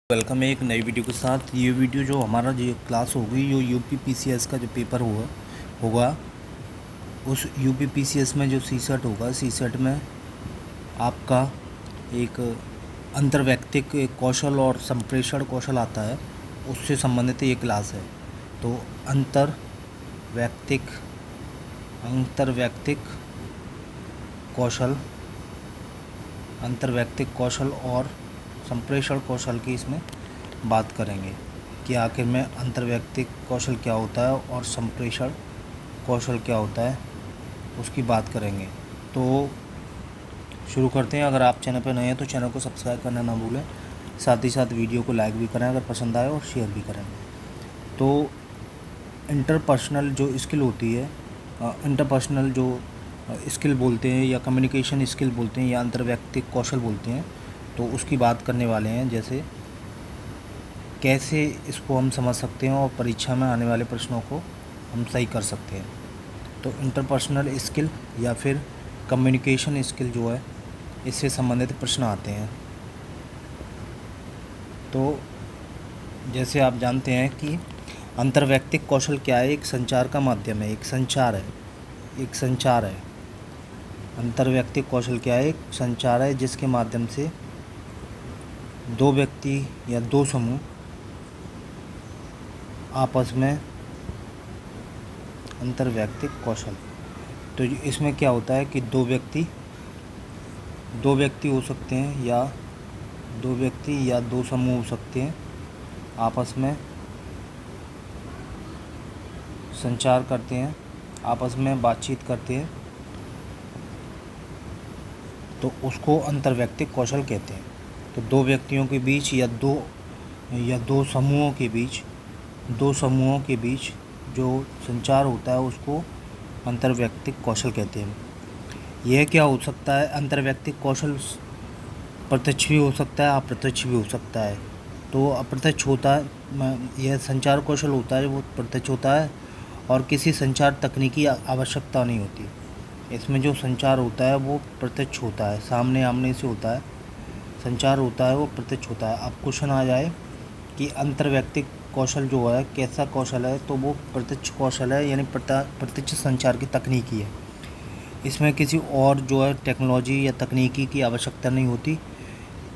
Welcome है एक नई वीडियो के साथ। ये वीडियो जो हमारा जो क्लास होगी जो यूपीपीसीएस का जो पेपर होगा उस यूपीपीसीएस में जो सीसेट होगा, सीसेट में आपका एक अंतर्वैयक्तिक कौशल और संप्रेषण कौशल आता है, उससे संबंधित ये क्लास है। तो अंतर्वैयक्तिक कौशल और संप्रेषण कौशल की इसमें बात करेंगे कि आखिर में अंतर्वैयक्तिक कौशल क्या होता है और संप्रेषण कौशल क्या होता है, उसकी बात करेंगे। तो शुरू करते हैं। अगर आप चैनल पर नए हैं तो चैनल को सब्सक्राइब करना ना भूलें, साथ ही साथ वीडियो को लाइक भी करें अगर पसंद आए और शेयर भी करें। तो इंटरपर्सनल जो स्किल होती है, इंटरपर्सनल जो स्किल बोलते हैं या कम्युनिकेशन स्किल बोलते हैं या अंतर्वैयक्तिक कौशल बोलते हैं, तो उसकी बात करने वाले हैं। जैसे कैसे इसको हम समझ सकते हैं और परीक्षा में आने वाले प्रश्नों को हम सही कर सकते हैं। तो इंटरपर्सनल स्किल या फिर कम्युनिकेशन स्किल जो है, इससे संबंधित प्रश्न आते हैं। तो जैसे आप जानते हैं कि अंतर्वैयक्तिक कौशल क्या है, एक संचार का माध्यम है, एक संचार है। अंतर्वैयक्तिक कौशल क्या है, एक संचार है जिसके माध्यम से दो व्यक्ति या दो समूह आपस में अंतर्वैयक्तिक कौशल। तो इसमें क्या होता है कि दो व्यक्ति हो सकते हैं या दो समूह हो सकते हैं, आपस में संचार करते हैं, आपस में बातचीत करते हैं, तो उसको अंतर्वैयक्तिक कौशल कहते हैं। तो दो व्यक्तियों के बीच या दो समूहों के बीच जो संचार होता है उसको अंतर्वैयक्तिक कौशल कहते हैं। यह क्या हो सकता है, अंतर्वैयक्तिक कौशल प्रत्यक्ष भी हो सकता है, अप्रत्यक्ष भी हो सकता है। तो अप्रत्यक्ष होता है, यह संचार कौशल होता है वो प्रत्यक्ष होता है और किसी संचार तकनीकी आवश्यकता नहीं होती। इसमें जो संचार होता है वो प्रत्यक्ष होता है, सामने आमने से होता है, संचार होता है वो प्रत्यक्ष होता है। अब क्वेश्चन आ जाए कि अंतर्वैयक्तिक कौशल जो है कैसा कौशल है, तो वो प्रत्यक्ष कौशल है, यानी प्रत्यक्ष संचार की तकनीकी है। इसमें किसी और जो है टेक्नोलॉजी या तकनीकी की आवश्यकता नहीं होती।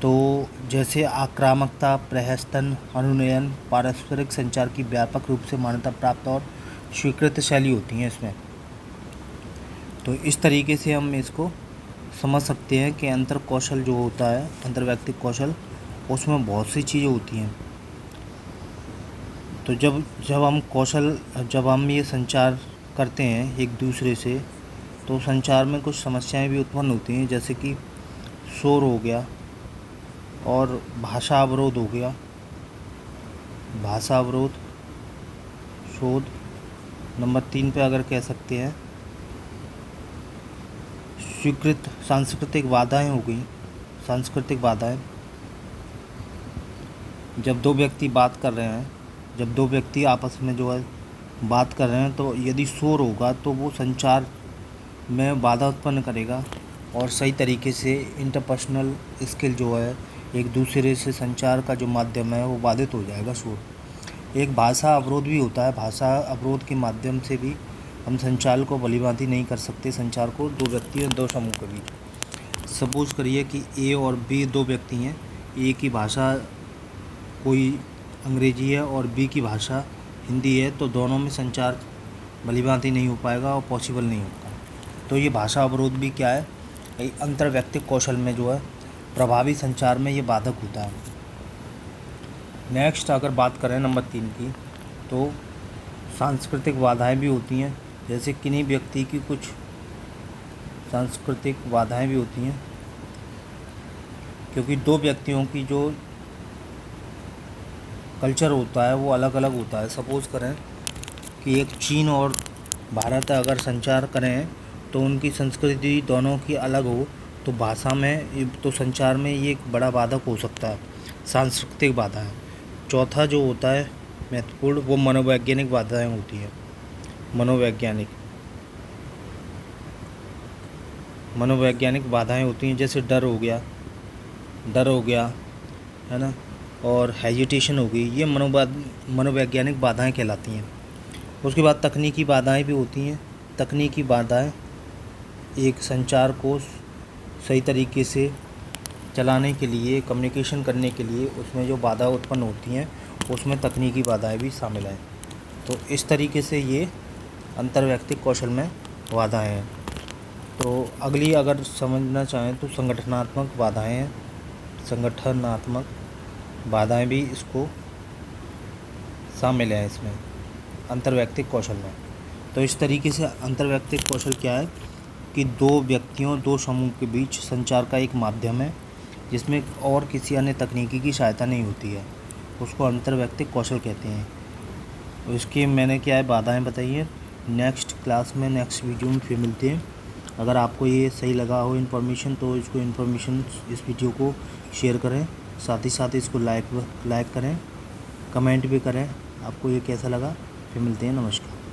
तो जैसे आक्रामकता, प्रहसन, अनुनयन, पारस्परिक संचार की व्यापक रूप से मान्यता प्राप्त और स्वीकृत शैली होती हैं इसमें। तो इस तरीके से हम इसको समझ सकते हैं कि अंतर कौशल जो होता है, अंतर्वैयक्तिक कौशल, उसमें बहुत सी चीज़ें होती हैं। तो जब हम ये संचार करते हैं एक दूसरे से, तो संचार में कुछ समस्याएं भी उत्पन्न होती हैं, जैसे कि शोर हो गया और भाषा अवरोध हो गया। भाषा अवरोध, शोध। नंबर 3 पे अगर कह सकते हैं स्वीकृत सांस्कृतिक बाधाएं हो गई। सांस्कृतिक बाधाएं, जब दो व्यक्ति आपस में जो है बात कर रहे हैं, तो यदि शोर होगा तो वो संचार में बाधा उत्पन्न करेगा और सही तरीके से इंटरपर्सनल स्किल जो है, एक दूसरे से संचार का जो माध्यम है वो बाधित हो जाएगा शोर। एक भाषा अवरोध भी होता है। भाषा अवरोध के माध्यम से भी हम संचार को भलीभांति नहीं कर सकते, संचार को दो व्यक्ति और दो समूह के बीच। सपोज करिए कि ए और बी दो व्यक्ति हैं, ए की भाषा कोई अंग्रेजी है और बी की भाषा हिंदी है, तो दोनों में संचार भलीभांति नहीं हो पाएगा और पॉसिबल नहीं होगा। तो ये भाषा अवरोध भी क्या है, अंतर्वैयक्तिक कौशल में जो है प्रभावी संचार में ये बाधक होता है। नेक्स्ट अगर बात करें नंबर 3 की, तो सांस्कृतिक बाधाएं भी होती हैं। जैसे किन्हीं व्यक्ति की कुछ सांस्कृतिक बाधाएं भी होती हैं, क्योंकि दो व्यक्तियों की जो कल्चर होता है वो अलग अलग होता है। सपोज़ करें कि एक चीन और भारत अगर संचार करें तो उनकी संस्कृति दोनों की अलग हो, तो भाषा में, तो संचार में ये एक बड़ा बाधक हो सकता है, सांस्कृतिक बाधा है। चौथा जो होता है महत्वपूर्ण, वो मनोवैज्ञानिक बाधाएं होती हैं। मनोवैज्ञानिक बाधाएं होती हैं, जैसे डर हो गया, है ना, और हेजिटेशन हो गई, ये मनोवैज्ञानिक बाधाएं कहलाती हैं। उसके बाद तकनीकी बाधाएं भी होती हैं। तकनीकी बाधाएं एक संचार को सही तरीके से चलाने के लिए, कम्युनिकेशन करने के लिए उसमें जो बाधा उत्पन्न होती हैं उसमें तकनीकी बाधाएं भी शामिल हैं। तो इस तरीके से ये अंतर्वैयक्तिक कौशल में बाधाएं हैं। तो अगली अगर समझना चाहें तो संगठनात्मक बाधाएं हैं। संगठनात्मक बाधाएं भी इसको शामिल हैं इसमें अंतर्वैयक्तिक कौशल में। तो इस तरीके से अंतर्वैयक्तिक कौशल क्या है कि दो व्यक्तियों, दो समूह के बीच संचार का एक माध्यम है जिसमें और किसी अन्य तकनीकी की सहायता नहीं होती है, उसको अंतर्वैयक्तिक कौशल कहते हैं। इसकी मैंने क्या है बाधाएं बताई हैं। नेक्स्ट क्लास में, नेक्स्ट वीडियो में फिर मिलते हैं। अगर आपको ये सही लगा हो इन्फॉर्मेशन तो इस वीडियो को शेयर करें, साथ ही साथ इसको लाइक करें, कमेंट भी करें आपको ये कैसा लगा। फिर मिलते हैं, नमस्कार।